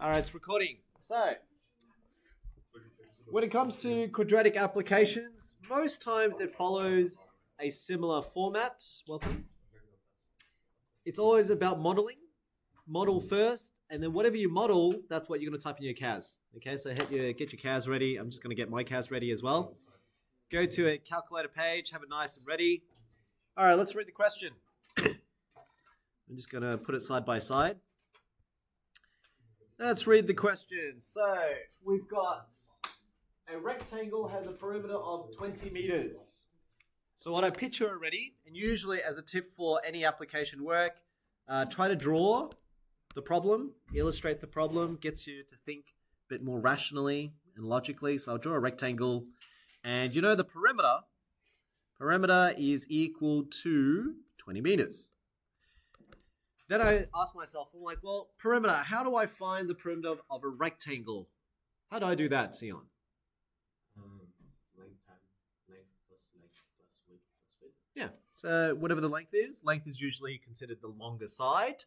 All right, it's recording. So, when it comes to quadratic applications, most times it follows a similar format. Welcome. It's always about modeling. Model first, and then whatever you model, that's what you're going to type in your CAS. Okay, so get your CAS ready. I'm just going to get my CAS ready as well. Go to a calculator page, have it nice and ready. All right, let's read the question. I'm just going to put it side by side. Let's read the question. So we've got a rectangle has a perimeter of 20 meters. So what I picture already, and usually as a tip for any application work, try to draw the problem, illustrate the problem, gets you to think a bit more rationally and logically. So I'll draw a rectangle, and you know the perimeter is equal to 20 meters. Then I ask myself, I'm like, well, perimeter, how do I find the perimeter of a rectangle? How do I do that, Sion? Length plus width. Yeah, so whatever the length is usually considered the longer side.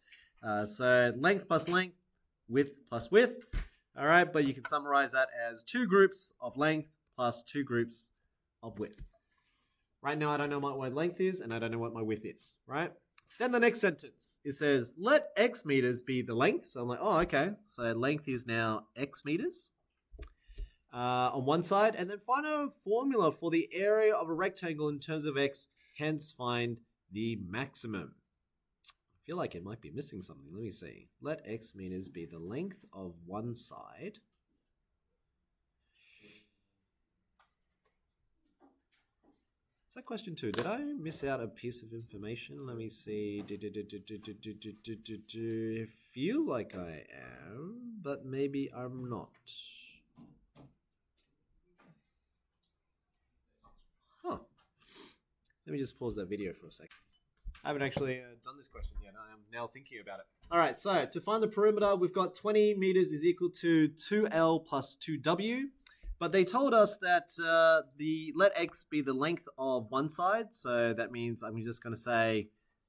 So length plus length, width plus width. All right, but you can summarize that as 2 groups of length plus 2 groups of width. Right now, I don't know what my length is, and I don't know what my width is, right? Then the next sentence, it says, let x meters be the length. So I'm like, oh, okay. So length is now x meters on one side. And then find a formula for the area of a rectangle in terms of x, hence find the maximum. I feel like it might be missing something. Let me see. Let x meters be the length of one side. Is that question 2? Did I miss out a piece of information? Let me see. It feels like I am, but maybe I'm not. Huh. Let me just pause that video for a second. I haven't actually done this question yet. I am now thinking about it. All right, so to find the perimeter, we've got 20 meters is equal to 2L plus 2W. But they told us that let x be the length of one side. So that means I'm just going to say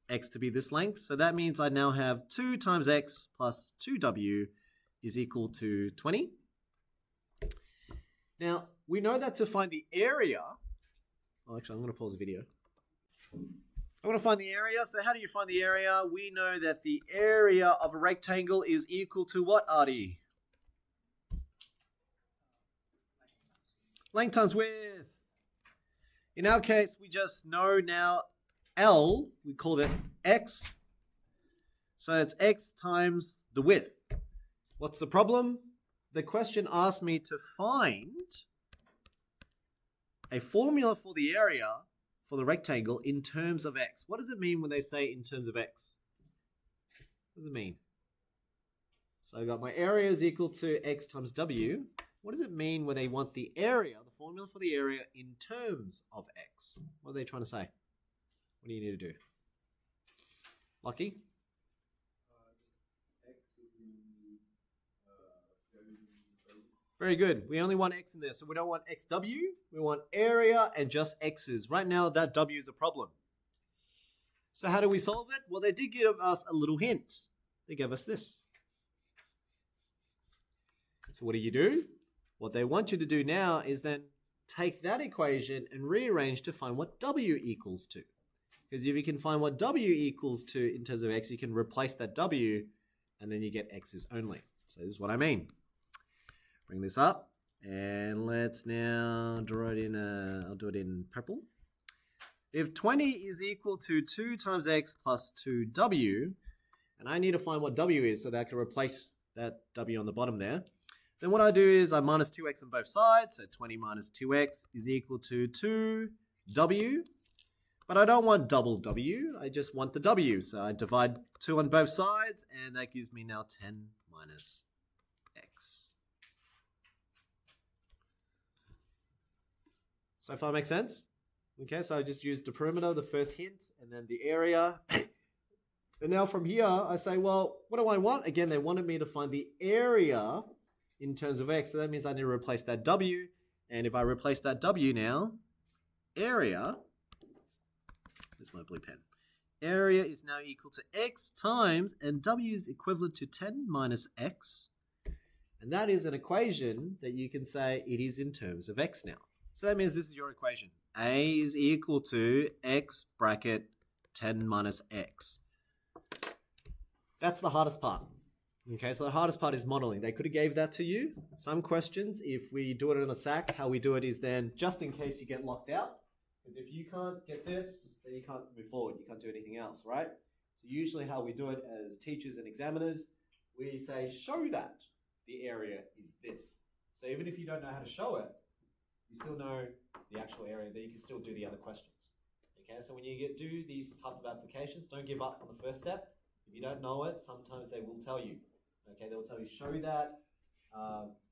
x to be this length. So that means I now have 2 times x plus 2w is equal to 20. Now, we know that to find the area... Oh, actually, I'm going to pause the video. I want to find the area. So how do you find the area? We know that the area of a rectangle is equal to what, Artie? Length times width. In our case, we just know now L, we called it X. So it's X times the width. What's the problem? The question asked me to find a formula for the area for the rectangle in terms of X. What does it mean when they say in terms of X? What does it mean? So I got my area is equal to X times W. What does it mean when they want the area, the formula for the area in terms of x? What are they trying to say? What do you need to do? Lucky? X is in Very good. We only want x in there, so we don't want xw. We want area and just x's. Right now, that w is a problem. So how do we solve it? Well, they did give us a little hint. They gave us this. So what do? What they want you to do now is then take that equation and rearrange to find what w equals to. Because if you can find what w equals to in terms of x, you can replace that w, and then you get x's only. So this is what I mean. Bring this up, and let's now draw it in, I'll do it in purple. If 20 is equal to 2 times x plus 2w, and I need to find what w is so that I can replace that w on the bottom there, then what I do is I minus 2x on both sides, so 20 minus 2x is equal to 2w. But I don't want double w, I just want the w. So I divide 2 on both sides, and that gives me now 10 minus x. So far makes sense? Okay, so I just used the perimeter, the first hint, and then the area. And now from here, I say, well, what do I want? Again, they wanted me to find the area in terms of x, so that means I need to replace that w, and if I replace that w now, area, here's my blue pen, area is now equal to x times, and w is equivalent to 10 minus x, And that is an equation that you can say it is in terms of x now. So that means this is your equation. A is equal to x bracket 10 minus x. That's the hardest part. Okay, so the hardest part is modeling. They could have gave that to you. Some questions, if we do it on a SAC, how we do it is then, just in case you get locked out, because if you can't get this, then you can't move forward. You can't do anything else, right? So usually how we do it as teachers and examiners, we say, show that the area is this. So even if you don't know how to show it, you still know the actual area, then you can still do the other questions. Okay, so when you do these type of applications, don't give up on the first step. If you don't know it, sometimes they will tell you. Okay, they'll tell you, show that,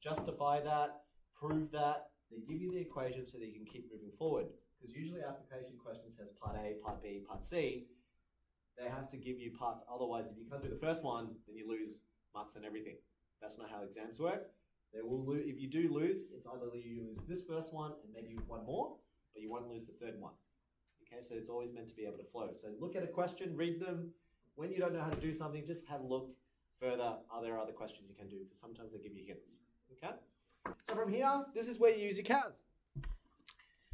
justify that, prove that. They give you the equation so that you can keep moving forward. Because usually application questions has part A, part B, part C. They have to give you parts, otherwise if you can't do the first one, then you lose marks and everything. That's not how exams work. They will lose, if you do lose, it's either you lose this first one and maybe one more, but you won't lose the third one. Okay, so it's always meant to be able to flow. So look at a question, read them. When you don't know how to do something, just have a look further. Are there other questions you can do? Because sometimes they give you hints. Okay? So from here, this is where you use your CAS.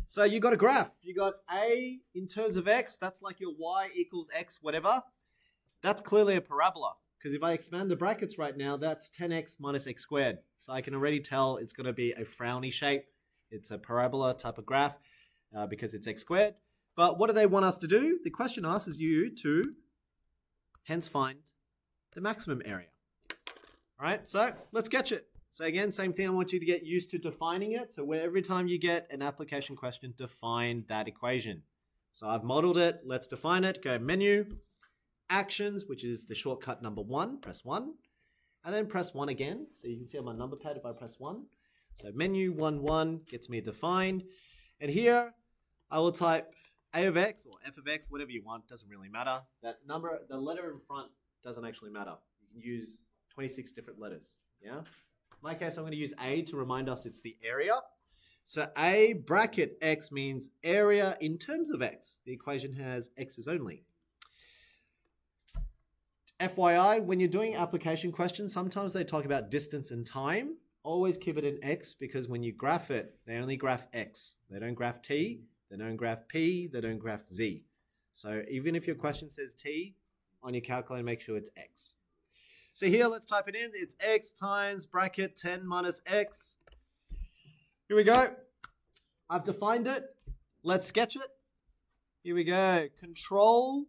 So you got a graph. You got A in terms of x. That's like your y equals x whatever. That's clearly a parabola. Because if I expand the brackets right now, that's 10x minus x squared. So I can already tell it's going to be a frowny shape. It's a parabola type of graph because it's x squared. But what do they want us to do? The question asks you to hence find the maximum area. All right, so let's sketch it. So again, same thing, I want you to get used to defining it. So where every time you get an application question, define that equation. So I've modeled it, let's define it. Go menu, actions, which is the shortcut number 1, press 1. And then press 1 again. So you can see on my number pad if I press 1. So menu 1 gets me defined. And here I will type A of x or f of x, whatever you want, doesn't really matter. That number, the letter in front doesn't actually matter. You can use 26 different letters, yeah? In my case, I'm going to use A to remind us it's the area. So A bracket x means area in terms of x. The equation has x's only. FYI, when you're doing application questions, sometimes they talk about distance and time. Always keep it in x because when you graph it, they only graph x. They don't graph t, they don't graph p, they don't graph z. So even if your question says t, on your calculator, make sure it's x. So here, let's type it in. It's x times bracket 10 minus x. Here we go. I've defined it. Let's sketch it. Here we go. Control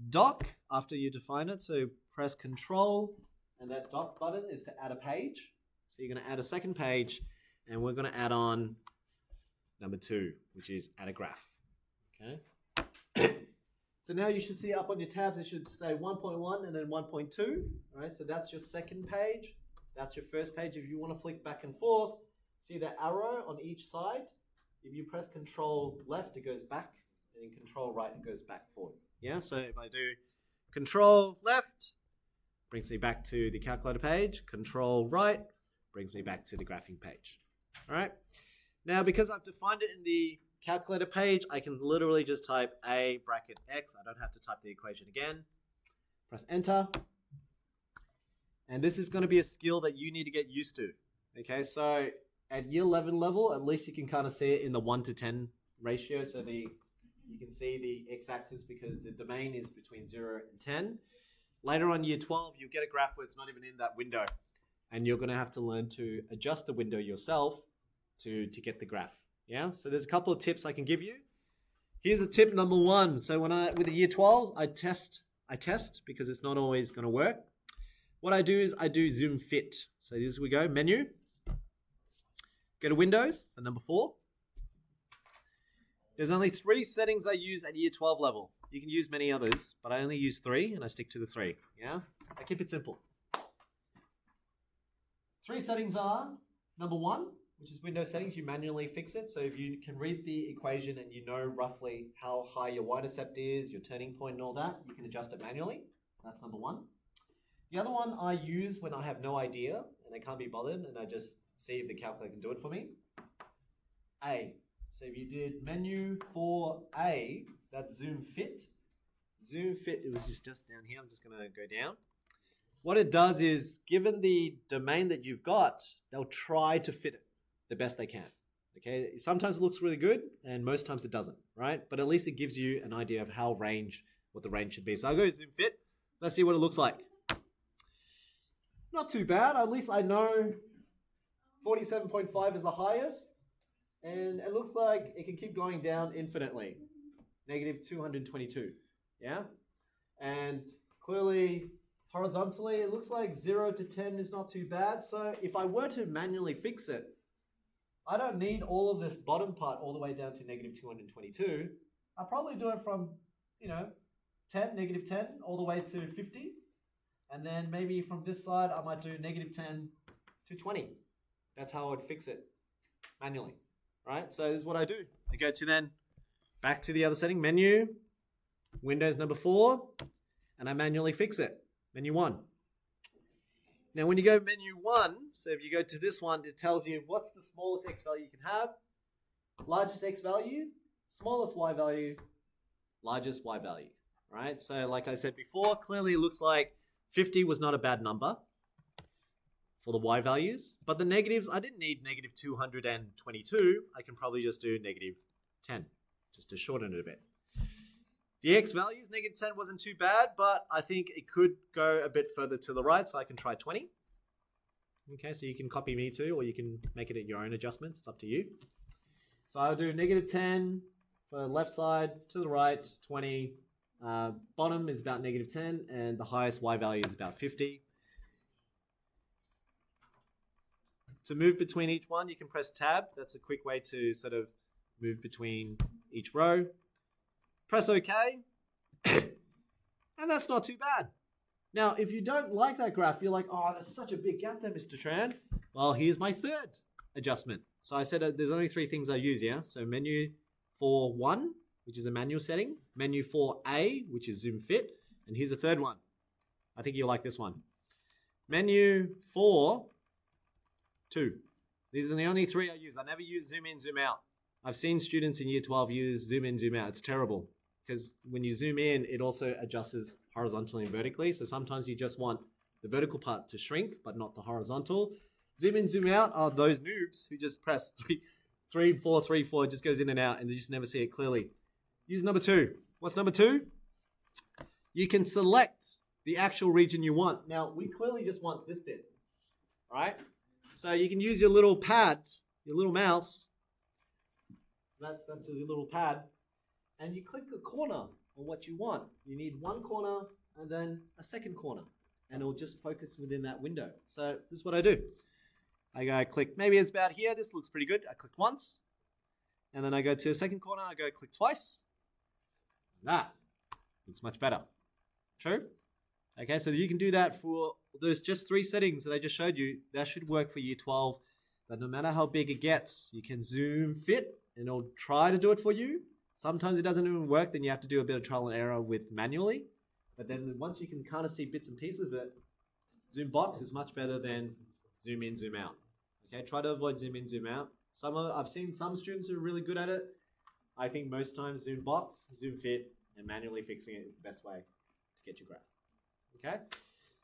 doc after you define it. So press control and that doc button is to add a page. So you're going to add a second page and we're going to add on number 2, which is add a graph. Okay. So now you should see up on your tabs, it should say 1.1 and then 1.2. All right, so that's your second page. That's your first page. If you want to flick back and forth, see the arrow on each side. If you press control left, it goes back, and then control right, it goes back forward. Yeah, so if I do control left, brings me back to the calculator page. Control right, brings me back to the graphing page. All right. Now, because I've defined it in the calculator page, I can literally just type A bracket X. I don't have to type the equation again. Press enter. And this is going to be a skill that you need to get used to. Okay, so at year 11 level, at least you can kind of see it in the 1 to 10 ratio. So you can see the x-axis because the domain is between 0 and 10. Later on, year 12, you'll get a graph where it's not even in that window. And you're going to have to learn to adjust the window yourself to get the graph. Yeah, so there's a couple of tips I can give you. Here's a tip number 1. So with the year 12s, I test because it's not always going to work. What I do is I do zoom fit. So here we go, menu. Go to Windows, so number 4. There's only 3 settings I use at year 12 level. You can use many others, but I only use 3 and I stick to the 3. Yeah, I keep it simple. 3 settings are number 1, which is Windows settings. You manually fix it. So if you can read the equation and you know roughly how high your y-intercept is, your turning point and all that, you can adjust it manually. That's number 1. The other one I use when I have no idea and I can't be bothered and I just see if the calculator can do it for me. A. So if you did menu for A, that's zoom fit. Zoom fit, it was just down here. I'm just going to go down. what it does is, given the domain that you've got, they'll try to fit it the best they can. Okay, sometimes it looks really good, and most times it doesn't, right? But at least it gives you an idea of what the range should be. So I'll go zoom fit. Let's see what it looks like. Not too bad. At least I know 47.5 is the highest, and it looks like it can keep going down infinitely. Negative 222, yeah? And clearly, horizontally, it looks like 0 to 10 is not too bad. So if I were to manually fix it, I don't need all of this bottom part all the way down to negative 222. I'll probably do it from, 10, negative 10, all the way to 50. And then maybe from this side, I might do negative 10 to 20. That's how I would fix it manually, right? So this is what I do. I go to then back to the other setting, menu, Windows number 4, and I manually fix it, menu 1. Now, when you go menu 1, so if you go to this one, it tells you what's the smallest X value you can have, largest X value, smallest Y value, largest Y value, right? So like I said before, clearly it looks like 50 was not a bad number for the Y values, but the negatives, I didn't need negative 222. I can probably just do negative 10, just to shorten it a bit. The X values, negative 10 wasn't too bad, but I think it could go a bit further to the right, so I can try 20. Okay, so you can copy me too, or you can make it at your own adjustments. It's up to you. So I'll do negative 10 for the left side, to the right, 20. Bottom is about negative 10, and the highest Y value is about 50. To move between each one, you can press tab. That's a quick way to sort of move between each row. Press OK, and that's not too bad. Now, if you don't like that graph, you're like, oh, there's such a big gap there, Mr. Tran. Well, here's my third adjustment. So I said there's only 3 things I use, yeah? So menu 4.1, which is a manual setting. Menu 4A, which is zoom fit. And here's a third one. I think you'll like this one. Menu 4.2. These are the only 3 I use. I never use zoom in, zoom out. I've seen students in year 12 use zoom in, zoom out. It's terrible. Because when you zoom in, it also adjusts horizontally and vertically. So sometimes you just want the vertical part to shrink, but not the horizontal. Zoom in, zoom out are those noobs who just press 3, 4, 3, 4. It just goes in and out, and they just never see it clearly. Use number 2. What's number 2? You can select the actual region you want. Now, we clearly just want this bit, right? So you can use your little pad, your little mouse. That's your little pad. And you click the corner on what you want. You need one corner and then a second corner. And it'll just focus within that window. So this is what I do. I go click, maybe it's about here. This looks pretty good. I click once. And then I go to the second corner. I go click twice. That looks much better. True? Okay, so you can do that for those just 3 settings that I just showed you. That should work for year 12. That no matter how big it gets, you can zoom fit and it'll try to do it for you. Sometimes it doesn't even work, then you have to do a bit of trial and error with manually. But then once you can kind of see bits and pieces of it, zoom box is much better than zoom in, zoom out. Okay, try to avoid zoom in, zoom out. I've seen some students who are really good at it. I think most times zoom box, zoom fit, and manually fixing it is the best way to get your graph. Okay?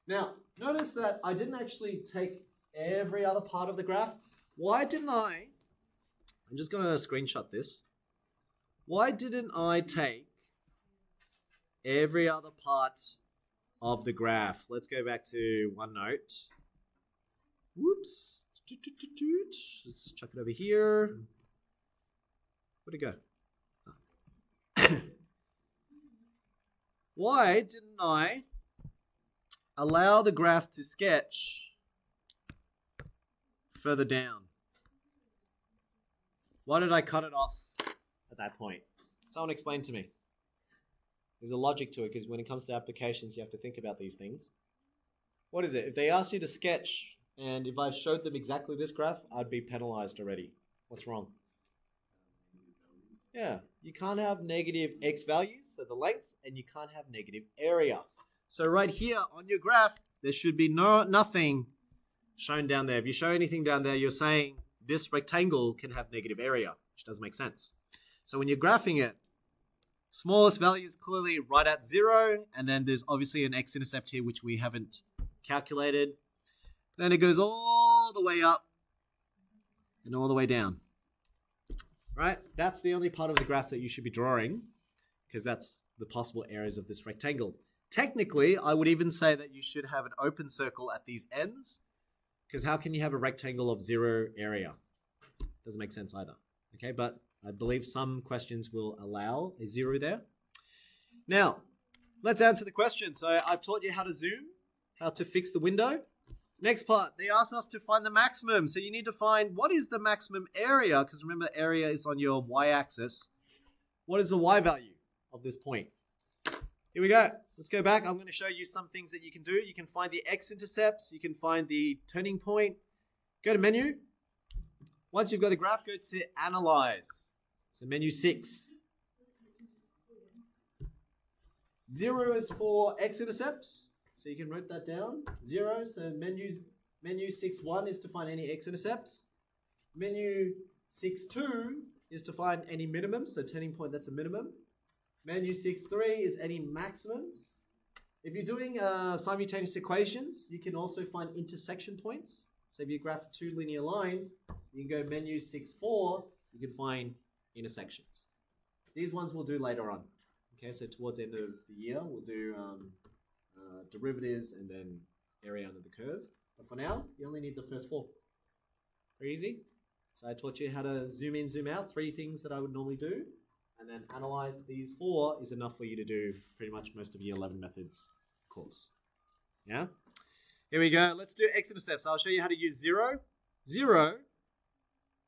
Now, notice that I didn't actually take every other part of the graph. Why didn't I? I'm just going to screenshot this. Why didn't I take every other part of the graph? Let's go back to OneNote. Whoops. Let's chuck it over here. Where'd it go? Oh. Why didn't I allow the graph to sketch further down? Why did I cut it off at that point? Someone explain to me. There's a logic to it because when it comes to applications, you have to think about these things. What is it? If they asked you to sketch and if I showed them exactly this graph, I'd be penalized already. What's wrong? Yeah, you can't have negative X values, so the lengths, and you can't have negative area. So right here on your graph, there should be nothing shown down there. If you show anything down there, you're saying this rectangle can have negative area, which doesn't make sense. So when you're graphing it, smallest value is clearly right at 0, and then there's obviously an x-intercept here, which we haven't calculated. Then it goes all the way up and all the way down. Right? That's the only part of the graph that you should be drawing, because that's the possible areas of this rectangle. Technically, I would even say that you should have an open circle at these ends, because how can you have a rectangle of 0 area? Doesn't make sense either. Okay, but I believe some questions will allow a 0 there. Now, let's answer the question. So I've taught you how to zoom, how to fix the window. Next part, they asked us to find the maximum. So you need to find what is the maximum area, because remember, area is on your y-axis. What is the y value of this point? Here we go. Let's go back. I'm going to show you some things that you can do. You can find the x-intercepts. You can find the turning point. Go to menu. Once you've got the graph, go to analyze. So menu 6. 0 is for x-intercepts. So you can write that down. 0. So menu 6.1 is to find any x-intercepts. Menu 6.2 is to find any minimums. So turning point, that's a minimum. Menu 6.3 is any maximums. If you're doing simultaneous equations, you can also find intersection points. So if you graph 2 linear lines, you can go menu 6.4, you can find intersections. These ones we'll do later on. Okay, so towards the end of the year, we'll do derivatives and then area under the curve. But for now, you only need the first 4. Very easy. So I taught you how to zoom in, zoom out, 3 things that I would normally do. And then analyze these 4 is enough for you to do pretty much most of your 11 methods course. Yeah? Here we go. Let's do x-intercepts. I'll show you how to use 0. 0,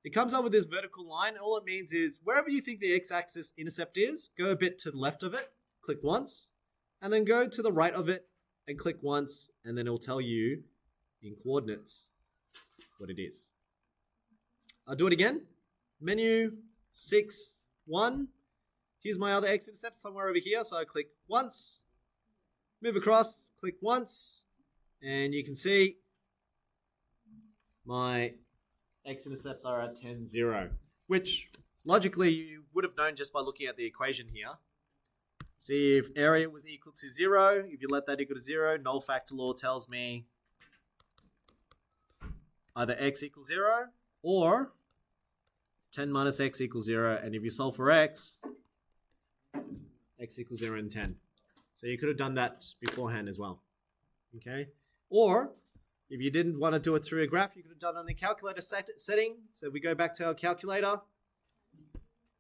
it comes up with this vertical line. All it means is wherever you think the x-axis intercept is, go a bit to the left of it, click once, and then go to the right of it and click once, and then it'll tell you in coordinates what it is. I'll do it again. Menu 6.1. Here's my other x-intercept somewhere over here. So I click once, move across, click once, and you can see my x-intercepts are at 10, 0, which logically you would have known just by looking at the equation here. See, if area was equal to 0, if you let that equal to 0, null factor law tells me either x equals 0 or 10 minus x equals 0. And if you solve for x equals 0 and 10. So you could have done that beforehand as well. Okay? Or if you didn't want to do it through a graph, you could have done it on the calculator setting. So we go back to our calculator.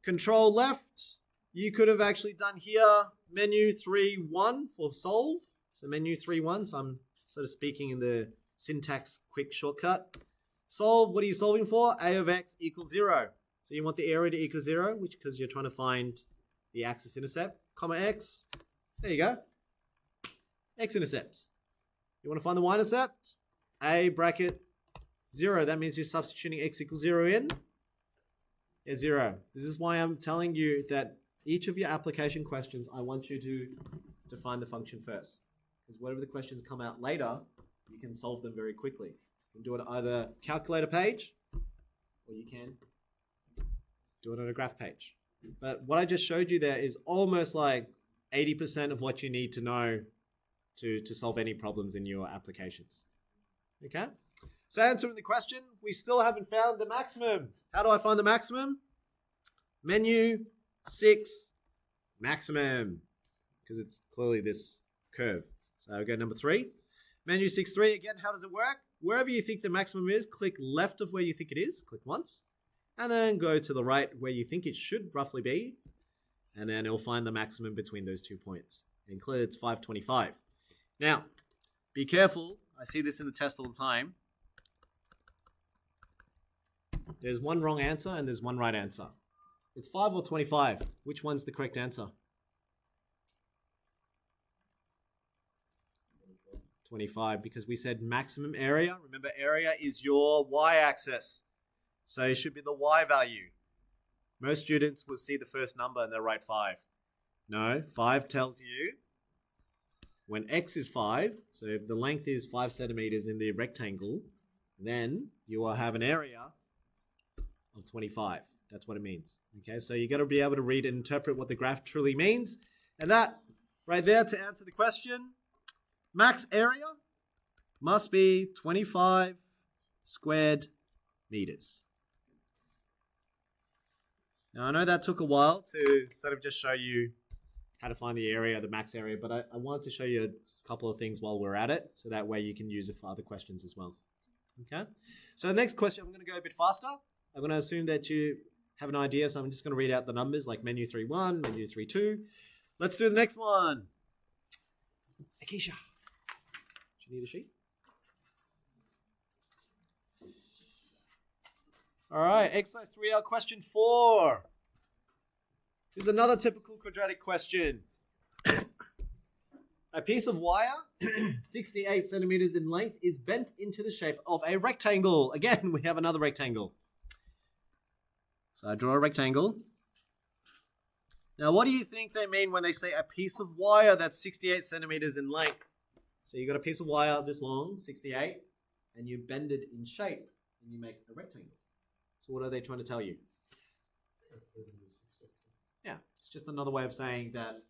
Control left. You could have actually done here menu 3.1 for solve. So menu 3.1. So I'm sort of speaking in the syntax quick shortcut. Solve, what are you solving for? A of x equals 0. So you want the area to equal 0, which because you're trying to find the axis intercept, comma x. There you go. X-intercepts. You want to find the y-intercept? A bracket 0. That means you're substituting x equals 0 in. Yeah, 0. This is why I'm telling you that each of your application questions, I want you to define the function first. Because whatever the questions come out later, you can solve them very quickly. You can do it either calculator page, or you can do it on a graph page. But what I just showed you there is almost like 80% of what you need to know to solve any problems in your applications. Okay? So answering the question, we still haven't found the maximum. How do I find the maximum? Menu 6, maximum. Because it's clearly this curve. So I'll go number 3. Menu 6.3, again, how does it work? Wherever you think the maximum is, click left of where you think it is, click once, and then go to the right where you think it should roughly be, and then it'll find the maximum between those 2 points. And clearly it's 525. Now, be careful. I see this in the test all the time. There's one wrong answer and there's one right answer. It's 5 or 25. Which one's the correct answer? 25, because we said maximum area. Remember, area is your y-axis. So it should be the y value. Most students will see the first number and they'll write 5. No, 5 tells you when x is 5, so if the length is 5 centimeters in the rectangle, then you will have an area of 25. That's what it means. Okay, so you got to be able to read and interpret what the graph truly means. And that right there to answer the question, max area must be 25 squared meters. Now, I know that took a while to sort of just show you how to find the area, the max area, but I wanted to show you a couple of things while we're at it, so that way you can use it for other questions as well. Okay? So the next question, I'm going to go a bit faster. I'm going to assume that you have an idea, so I'm just going to read out the numbers like menu 3.1, menu 3.2. Let's do the next one. Akisha, do you need a sheet? All right, exercise 3L question 4. This is another typical quadratic question. A piece of wire, 68 centimeters in length, is bent into the shape of a rectangle. Again, we have another rectangle. So I draw a rectangle. Now, what do you think they mean when they say a piece of wire that's 68 centimeters in length? So you got a piece of wire this long, 68, and you bend it in shape, and you make a rectangle. So what are they trying to tell you? Yeah, it's just another way of saying that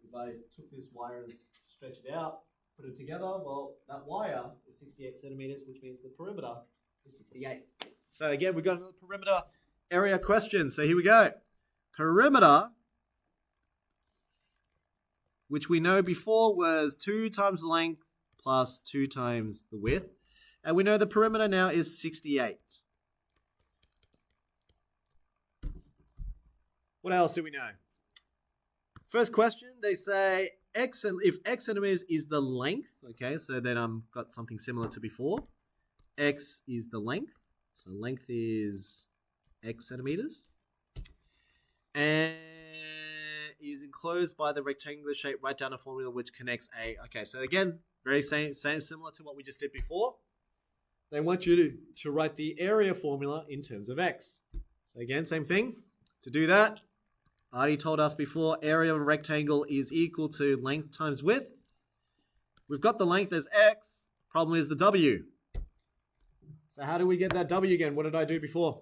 if I took this wire and stretched it out, put it together, well, that wire is 68 centimeters, which means the perimeter is 68. So again, we've got another perimeter area question. So here we go. Perimeter, which we know before was 2 times the length plus 2 times the width. And we know the perimeter now is 68. What else do we know? First question, they say if x centimeters is the length, okay, so then I've got something similar to before. X is the length, so length is x centimeters. And is enclosed by the rectangular shape, write down a formula which connects A. Okay, so again, very same similar to what we just did before. They want you to write the area formula in terms of x. So again, same thing. To do that, I already told us before, area of a rectangle is equal to length times width. We've got the length as x. Problem is the w. So how do we get that w again? What did I do before?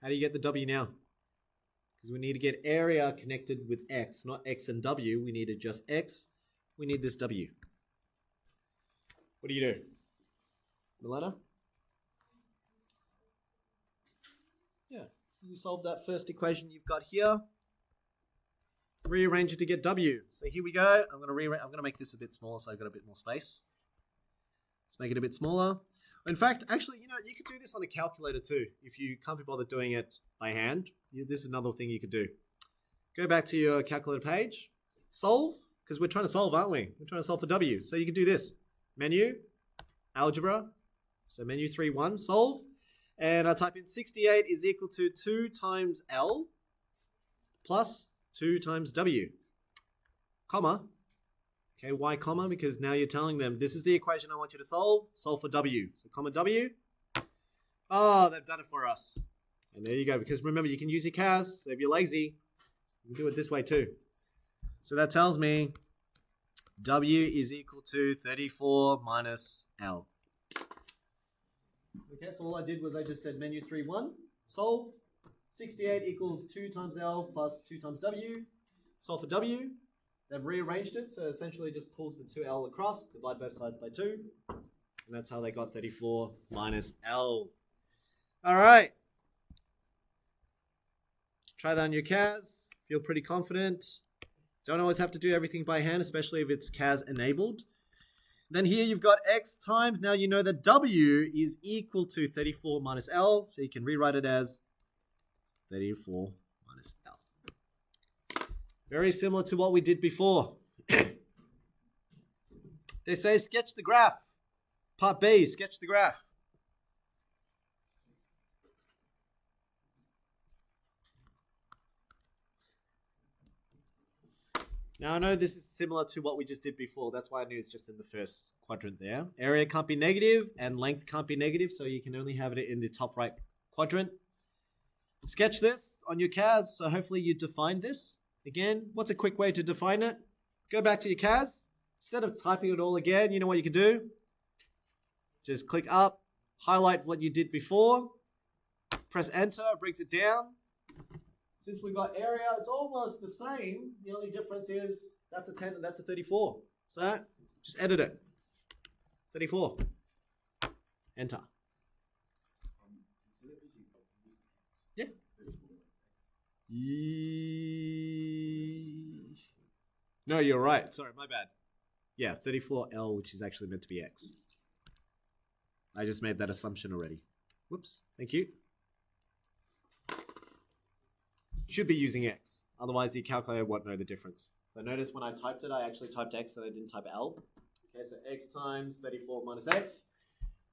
How do you get the w now? Because we need to get area connected with x, not x and w. We needed just x. We need this w. What do you do? Milena? Yeah. You solve that first equation you've got here. Rearrange it to get w. So here we go. I'm going to make this a bit smaller so I've got a bit more space. Let's make it a bit smaller. In fact, actually, you could do this on a calculator too. If you can't be bothered doing it by hand, this is another thing you could do. Go back to your calculator page. Solve, because we're trying to solve, aren't we? We're trying to solve for w. So you can do this. Menu, algebra. So menu 3.1, solve. And I type in 68 is equal to 2 times L plus 2 times W, comma. Okay, why comma? Because now you're telling them this is the equation I want you to solve. Solve for W. So comma W. Oh, they've done it for us. And there you go. Because remember, you can use your CAS. So if you're lazy, you can do it this way too. So that tells me W is equal to 34 minus L. Okay, so all I did was I just said menu 3.1, solve. 68 equals 2 times L plus 2 times W. Solve for W. They've rearranged it, so essentially just pulled the 2L across, divide both sides by 2. And that's how they got 34 minus L. All right. Try that on your CAS. Feel pretty confident. Don't always have to do everything by hand, especially if it's CAS enabled. Then here you've got x times. Now you know that W is equal to 34 minus L, so you can rewrite it as 34 minus L. Very similar to what we did before. They say sketch the graph. Part B, sketch the graph. Now, I know this is similar to what we just did before. That's why I knew it's just in the first quadrant there. Area can't be negative and length can't be negative, so you can only have it in the top right quadrant. Sketch this on your CAS, so hopefully you define this. Again, what's a quick way to define it? Go back to your CAS. Instead of typing it all again, you know what you can do? Just click up, highlight what you did before, press enter, brings it down. Since we've got area, it's almost the same. The only difference is that's a 10 and that's a 34. So just edit it. 34. Enter. Yeah. No, you're right. Sorry, my bad. Yeah, 34L, which is actually meant to be X. I just made that assumption already. Whoops. Thank you. Should be using X. Otherwise, the calculator won't know the difference. So notice when I typed it, I actually typed X and I didn't type L. Okay, so X times 34 minus X.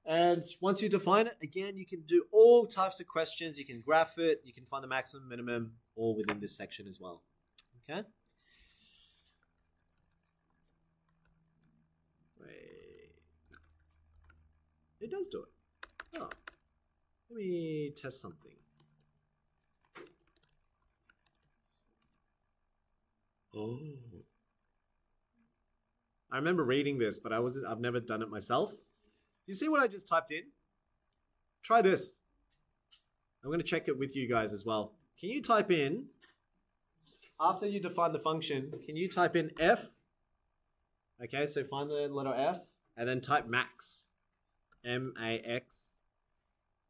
And once you define it, again, you can do all types of questions. You can graph it. You can find the maximum, minimum, all within this section as well. Okay? Wait. It does do it. Oh. Let me test something. Oh. I remember reading this, but I've never done it myself. You see what I just typed in? Try this. I'm going to check it with you guys as well. Can you type in, after you define the function, can you type in F? Okay, so find the letter F and then type max. M-A-X.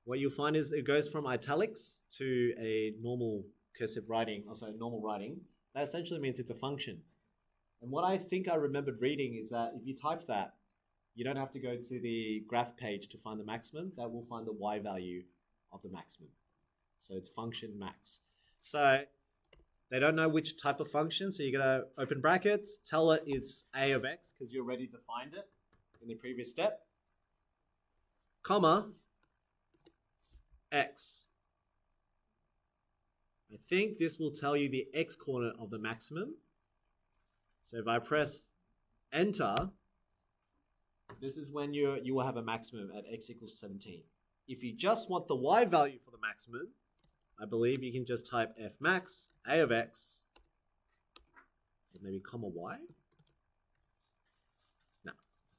What you'll find is it goes from italics to a normal cursive writing, also normal writing. That essentially means it's a function. And what I think I remembered reading is that if you type that, you don't have to go to the graph page to find the maximum. That will find the y value of the maximum. So it's function max. So they don't know which type of function. So you're going to open brackets, tell it it's a of x because you already defined it in the previous step, comma, x. I think this will tell you the x coordinate of the maximum. So if I press enter, this is when you will have a maximum at x equals 17. If you just want the y value for the maximum, I believe you can just type f max, a of x, or maybe comma y. No,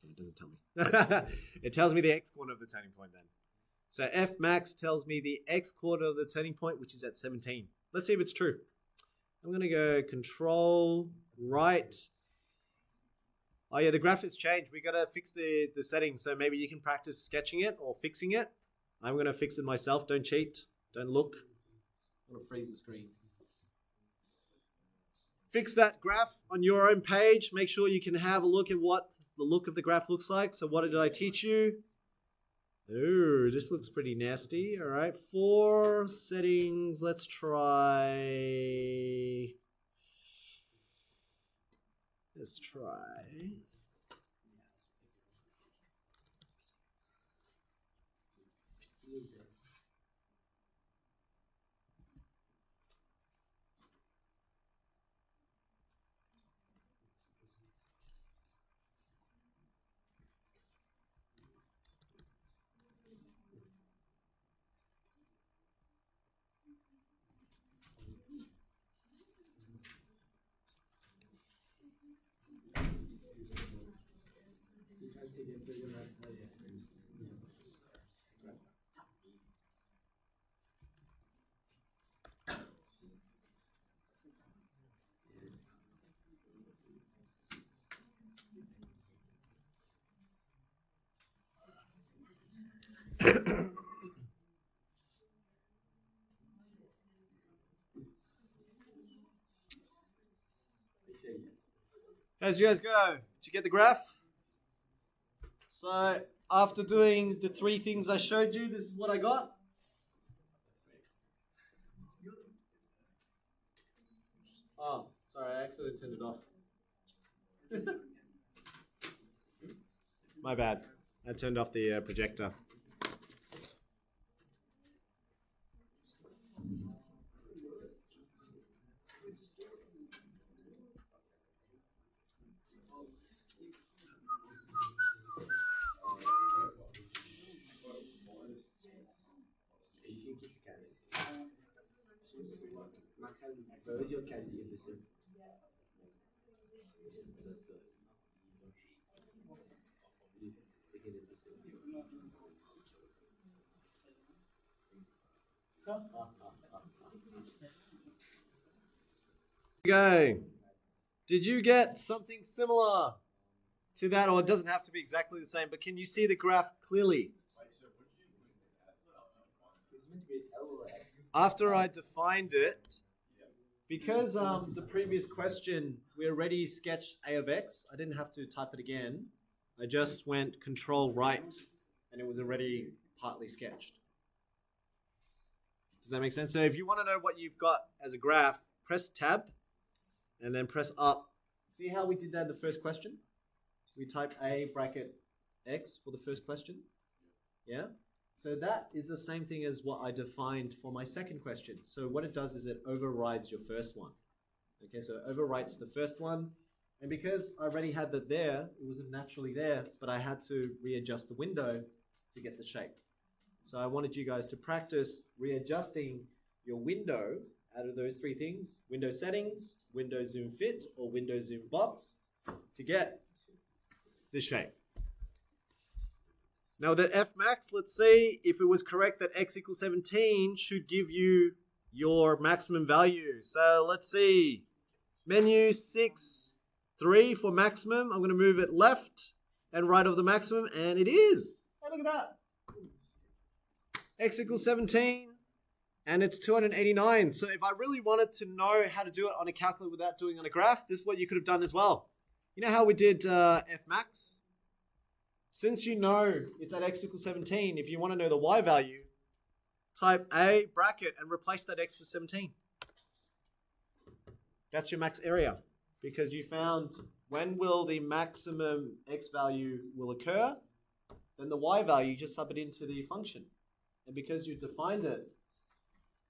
it doesn't tell me. It tells me the x coordinate of the turning point then. So f max tells me the x coordinate of the turning point, which is at 17. Let's see if it's true. I'm going to go control right. Oh yeah, the graph has changed. We got to fix the settings. So maybe you can practice sketching it or fixing it. I'm going to fix it myself. Don't cheat. Don't look. I'm going to freeze the screen. Fix that graph on your own page. Make sure you can have a look at what the look of the graph looks like. So what did I teach you? Ooh, this looks pretty nasty. All right, 4 settings. Let's try. Let's try. How did you guys go? Did you get the graph? So after doing the 3 things I showed you, this is what I got. Oh, sorry, I accidentally turned it off. My bad. I turned off the projector. Where's your casier, monsieur? Go. Did you get something similar? to that, or it doesn't have to be exactly the same, but can you see the graph clearly? It's meant to be L or X. After I defined it, because the previous question, we already sketched a of x, I didn't have to type it again. I just went control right, and it was already partly sketched. Does that make sense? So if you want to know what you've got as a graph, press tab, and then press up. See how we did that in the first question? We typed a bracket x for the first question. Yeah? So that is the same thing as what I defined for my second question. So what it does is it overrides your first one. Okay, so it overwrites the first one. And because I already had that there, it wasn't naturally there, but I had to readjust the window to get the shape. So I wanted you guys to practice readjusting your window out of those three things: window settings, window zoom fit, or window zoom box, to get this shape. Now that F max, let's see if it was correct that x equals 17 should give you your maximum value. So let's see, menu 6, 3 for maximum. I'm going to move it left and right of the maximum, and it is. Hey, look at that. X equals 17, and it's 289. So if I really wanted to know how to do it on a calculator without doing it on a graph, this is what you could have done as well. You know how we did F max? Since you know it's at x equals 17, if you want to know the y value, type a bracket and replace that x with 17. That's your max area, because you found when will the maximum x value will occur, then the y value, just sub it into the function. And because you defined it,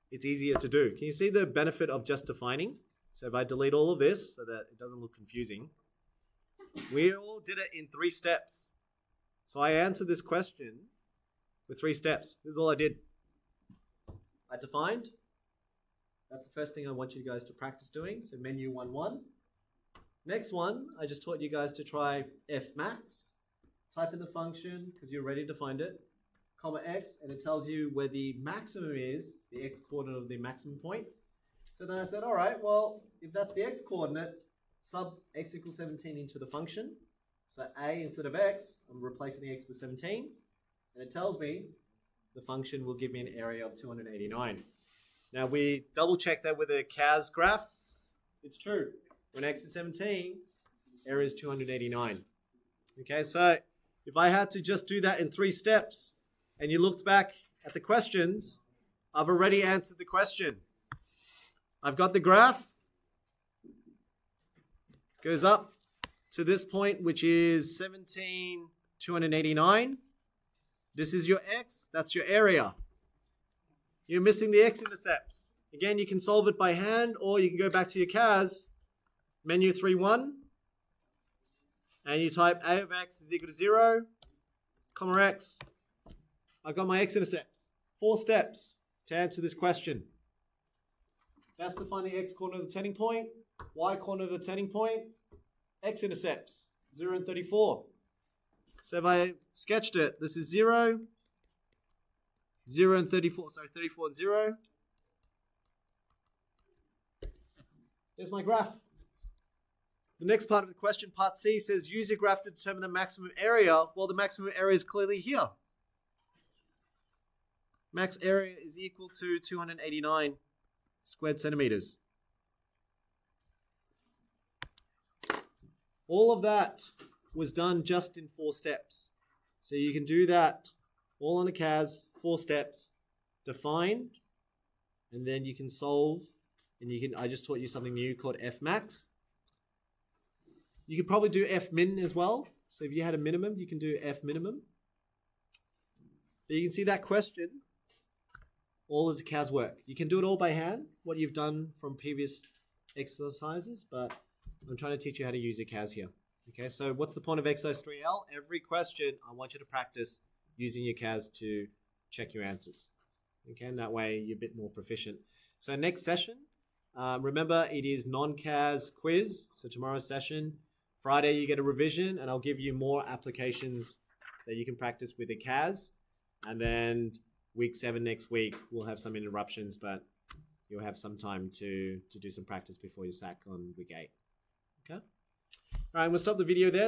it's easier to do. Can you see the benefit of just defining? So if I delete all of this so that it doesn't look confusing, we all did it in 3 steps. So I answered this question with 3 steps. This is all I did. I defined. That's the first thing I want you guys to practice doing. So menu 1, 1. Next one, I just taught you guys to try F max. Type in the function, because you already defined it, comma x, and it tells you where the maximum is, the x coordinate of the maximum point. So then I said, all right, well, if that's the x coordinate, sub x equals 17 into the function. So a instead of x, I'm replacing the x with 17. And it tells me the function will give me an area of 289. Now we double check that with a CAS graph. It's true. When x is 17, area is 289. Okay, so if I had to just do that in 3 steps, and you looked back at the questions, I've already answered the question. I've got the graph. Goes up to this point, which is 17, 289. This is your x, that's your area. You're missing the x-intercepts. Again, you can solve it by hand, or you can go back to your CAS, menu 3.1, and you type a of x is equal to 0, comma x. I got my x-intercepts. 4 steps to answer this question. That's to find the x coordinate of the turning point, y coordinate of the turning point, x-intercepts, 0 and 34. So if I sketched it, this is 0, 0 and 34, sorry, 34 and 0. There's my graph. The next part of the question, part C, says use your graph to determine the maximum area. Well, the maximum area is clearly here. Max area is equal to 289 squared centimeters. All of that was done just in 4 steps. So you can do that all on a CAS, 4 steps, define, and then you can solve, and you can, I just taught you something new called F max. You could probably do F min as well. So if you had a minimum, you can do F minimum. But you can see that question, all is a CAS work. You can do it all by hand, what you've done from previous exercises, but I'm trying to teach you how to use your CAS here. Okay, so what's the point of exercise 3L? Every question, I want you to practice using your CAS to check your answers. Okay, and that way you're a bit more proficient. So next session, remember it is non-CAS quiz. So tomorrow's session, Friday you get a revision, and I'll give you more applications that you can practice with the CAS. And then week 7 next week, we'll have some interruptions, but you'll have some time to do some practice before you sack on week 8. Okay? All right, we'll stop the video there.